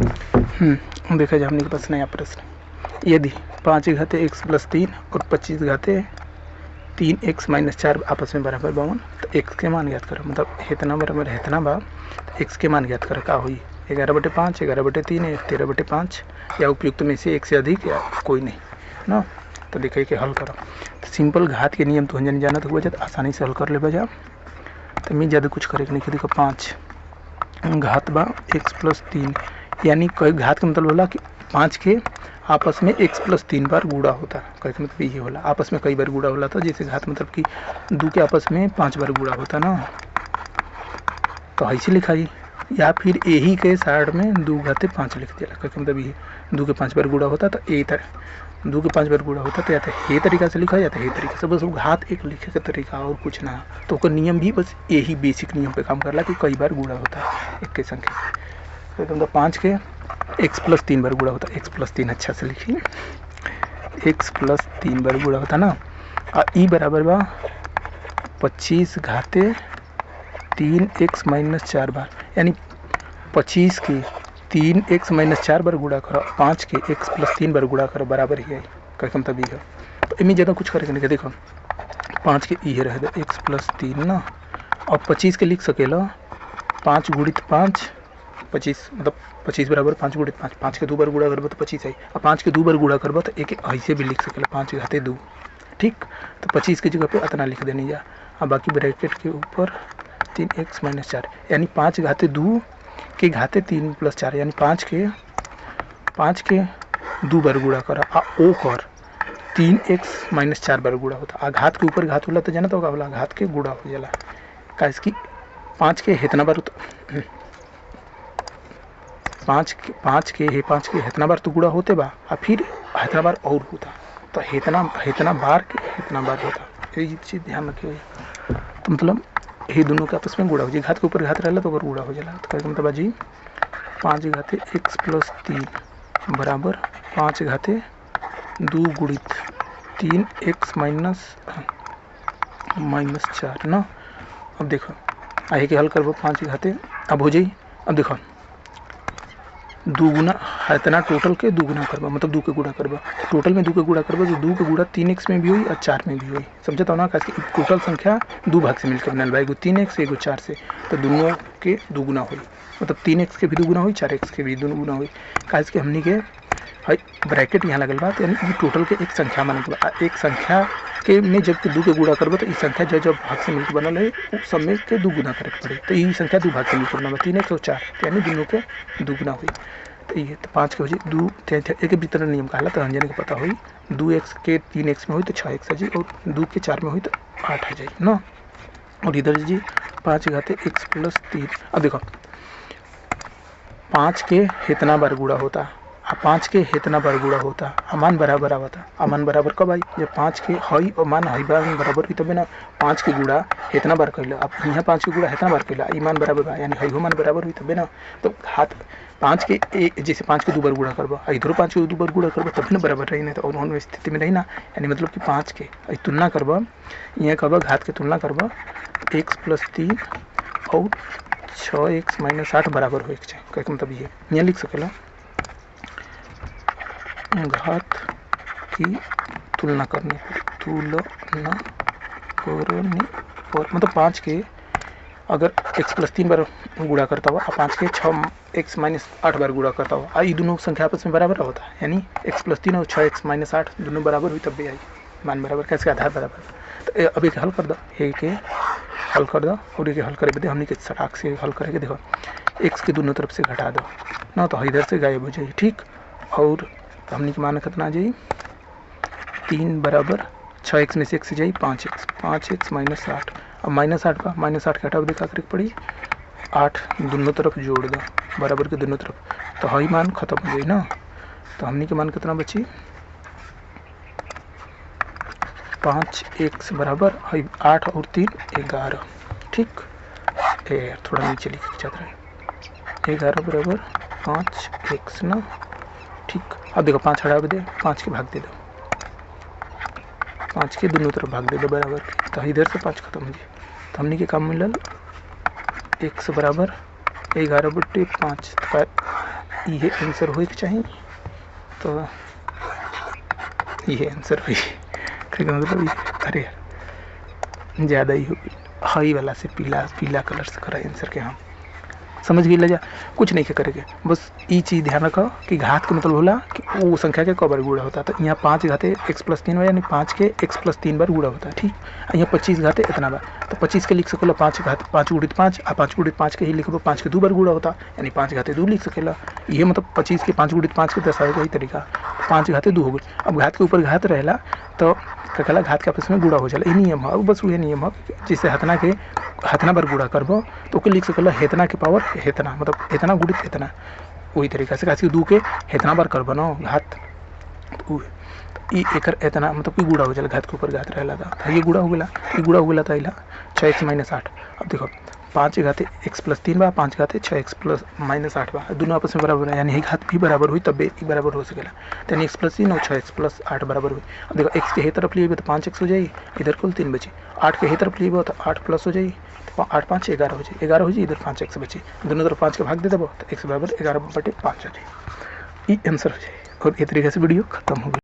देखा जाए हमने के पास नया प्रश्न, यदि 5 घाते x प्लस 3 और 25 घाते 3x माइनस 4 आपस में बराबर बावन, तो x के मान ज्ञात करो। मतलब इतना बराबर इतना बा, तो x के मान ज्ञात करो। का हुई 11/5, 11/3, 13/5 या उपयुक्त में से एक से अधिक या कोई नहीं ना। तो देखिए कि हल करो। तो सिंपल घात के नियम तो अंजन जाना तो वजह आसानी से हल कर ले बजा। तो मैं ज़्यादा कुछ करे नहीं। देखो 5 घात बा x प्लस 3, यानी कई घात का मतलब होला कि 5 के आपस में x प्लस 3 बार गुणा होता। कई का मतलब ये होला आपस में कई बार गुणा होला था। जैसे घात मतलब कि 2 के आपस में 5 बार गुणा होता ना, तो ऐसे लिखाई। या फिर यही के साइड में 2 घाते 5 लिख दिया। कई का मतलब ये 2 के 5 बार गुणा होता तो ए तरह 2 के 5 बार गुणा होता तो या तो ये तरीका से लिखा या तो ये तरीका से। बस वो घात एक लिखे का तरीका और कुछ ना। तो उसका नियम भी बस यही बेसिक नियम पे काम करला कि कई बार गुणा होता है एक के संख्या। तो तुम 5 के x प्लस 3 बार गुणा होता है। x प्लस 3 अच्छा से लिखिए, x प्लस 3 बार गुणा होता ना। और ई बराबर बा 25 घाते 3x माइनस 4 बार, यानी 25 के 3x माइनस 4 बार गुणा करो, 5 के x प्लस 3 बार गुणा करो, बराबर ही है। कम तभी है। तो इनमें ज़्यादा कुछ करेगा नहीं। देखो 5 के ये रह दे x प्लस 3 ना, और 25 के लिख सकेला 5 गुणित 5 25, मतलब 25 बराबर 5 गुणित 5, 5 के 2 बार गुणा करबो तो 25 है। और 5 के 2 बार गुणा करबो तो एक ऐसे भी लिख सकेला 5 घाते 2। ठीक, तो 25 की जगह पे इतना लिख देनी जा, और बाकी ब्रैकेट के ऊपर 3x माइनस 4, यानी 5 घाते 2 के घाते 3 प्लस 4, यानी 5 के 2 बार गुणा करा आ ओ कर 3x माइनस 4 बार गुणा होता। आ घात के ऊपर घात होला तो जाना तो का होला घात के गुणा हो जाला। काहे कि 5 के इतना बार तो 5 के इतना बार तो गुणा होते बा, और फिर इतना बार और होता। तो इतना बार होता, ये चीज़ ध्यान रखिए। तो मतलब ये दोनों के आपस में गुणा हो जाए। घात के ऊपर घात रहला तो गुणा हो जाला। तो क्या मतलब जी 5 घाते x प्लस 3 बराबर 5 घाते 2 गुणित 3x माइनस 4 ना। अब देखो आगे के हल करबो 5 घाते अब हो जाई। अब देखो 2 गुना इतना टोटल के 2 गुना करबा, मतलब 2 के गुणा करबा। टोटल में 2 के गुणा करबा तो 2 के गुणा 3x में भी हुई और 4 में भी हुई। समझता हो ना। कैसे टोटल संख्या 2 भाग से मिलकर बनल बा, एगो 3x एगो 4 से, तो दोनों के 2 गुना हुई। मतलब 3x के भी 2 गुना हुई, 4x के भी 2 गुना हुई। कैसे कि हमने के ब्रैकेट यहाँ लगल बा, यानी ये टोटल के एक संख्या मानल बा। एक संख्या के में जब 2 के गुणा करबा तो इस संख्या जब भाग से मिलकर बनल है उस सब में के 2 गुना करे पड़े। तो ये संख्या 2 भाग से मिलकर बनल 3x और 4, यानी दोनों के 2 गुना हुई। तो ये तो 5 के हो जाए 2 एक भीतर नियम कहला तो अंजन के पता हुई 2x के 3x में हुई तो 6x आ जाए, और 2 के 4 में हुई तो 8 आ जाए ना। और इधर जी 5 घाते x प्लस 3। अब देखो 5 के इतना बार गुणा होता, 5 के इतना बार गुणा होता, अमान बराबर आवता। अमान बराबर कब आई जब 5 के हई और मान हई बार बराबर हुई तब ना 5 के गुणा इतना बार कैला। अब यहाँ 5 के गुणा इतना बार कैला, ईमान बराबर बा, यानी हई हो मान बराबर हुई तब ना। तो हाथ 5 के जैसे 5 के 2 बार गुणा करबा, इधर 5 के 2 बार गुणा करबा तब ना बराबर रही, नहीं तो और स्थिति में रही ना। यानी मतलब कि 5 के तुलना करबा, यहाँ करबा घात के तुलना करबा x प्लस 3 और 6x माइनस 8 बराबर हो चाहिए। क्या मतलब ये यहाँ लिख सकेला घात की तुलना करने पर, मतलब 5 के अगर x प्लस 3 बार गुणा करता हुआ और 5 के 6x माइनस 8 बार गुणा करता हुआ, ये दोनों संख्या आपस में बराबर होता है, यानी x प्लस 3 और 6x माइनस 8 दोनों बराबर हुई तब भी आई मान बराबर, कैसे आधार बराबर। तो अब एक हल कर दो, हल कर दो, और एक हल करे बदे हमने के सटाक से हल करेंगे। देखो x के दोनों तरफ से घटा दो ना, तो इधर से गायब हो जाए। ठीक, और तो हमने के मान कितना आ जाए 3 बराबर 6x में से x से जाए 5x माइनस 8। अब माइनस 8 का के हटाओ देखा कर पड़ी 8 दोनों तरफ जोड़ दो बराबर के दोनों तरफ, तो हई मान खत्म हो जाए ना। तो हमने के मान कितना बची 5x बराबर 8 और 3 11। ठीक, थोड़ा नीचे लिख के चाहते रहे 11 बराबर 5x ना। ठीक, अब देखो 5 हटा दे, 5 के भाग दे दो, 5 के दोनों तरफ भाग दे दो बराबर, तो इधर से 5 खत्म हो जाए। तो हमने के काम मिलल x बराबर 11/5, ये आंसर हो चाहिए, तो ये आंसर हुई। मतलब ये अरे यार ज़्यादा ही हो गई, हाई वाला से पीला पीला कलर से करा आंसर के हम समझ गई लजा। कुछ नहीं करेंगे, बस ये चीज़ ध्यान रखो कि घात के मतलब होला कि वो संख्या के कई बार गुणा होता है। तो यहाँ 5 घाते x + 3 यानी 5 के x + 3 बार गुणा होता है, ठीक। यहाँ 25 घाते इतना बार, तो 25 के लिख सकेला 5 घात 5 × 5 आ 5 × 5 के ही लिखो 5 के 2 बार गुणा होता यानी 5 घाते 2 लिख सकेला। ये मतलब 25 के 5 × 5 के दर्शावे का ही तरीका 5 घाते 2 हो गई। अब घात के ऊपर घात रहेला तो कहला घात के आपस में गुणा हो जाला, ये नियम है। बस वही नियम है जिससे हतना बार गुणा करबो तो लिख सकेला हेतना के पावर हेतना, मतलब हेतना गुणित हेतना। वही तरीका से काशी 2 के हेतना बार करबो ना घात, तो ई एकर एतना मतलब कि गुणा हो जाला, घात के ऊपर घात रहेला था, ये गुणा हो गेला, ये गुणा हो गेला था इला 6x - 8। अब देखो 5 घाते x + 3 बा, 5 घाते 6x + -8 बा, दोनों आपस में बराबर है यानी ही घात भी बराबर हुई तब एक बराबर हो सकेला। तो यानी x + 3 और 6x + 8 बराबर हुई। अब देखो x के हे तरफ लिए तो 5x हो जाएगी, इधर कुल 3 बची। 8 के हे तरफ लिए तो 8 प्लस हो जाएगी, तो 8 × 5 = 11 हो जाए, 11 हो जाए, इधर 5x बची, दोनों तरफ 5 के भाग दे देबो तो x = 11/5 हो जाए। ये आंसर हो जाए। और ये तरीके से वीडियो खत्म हो गई।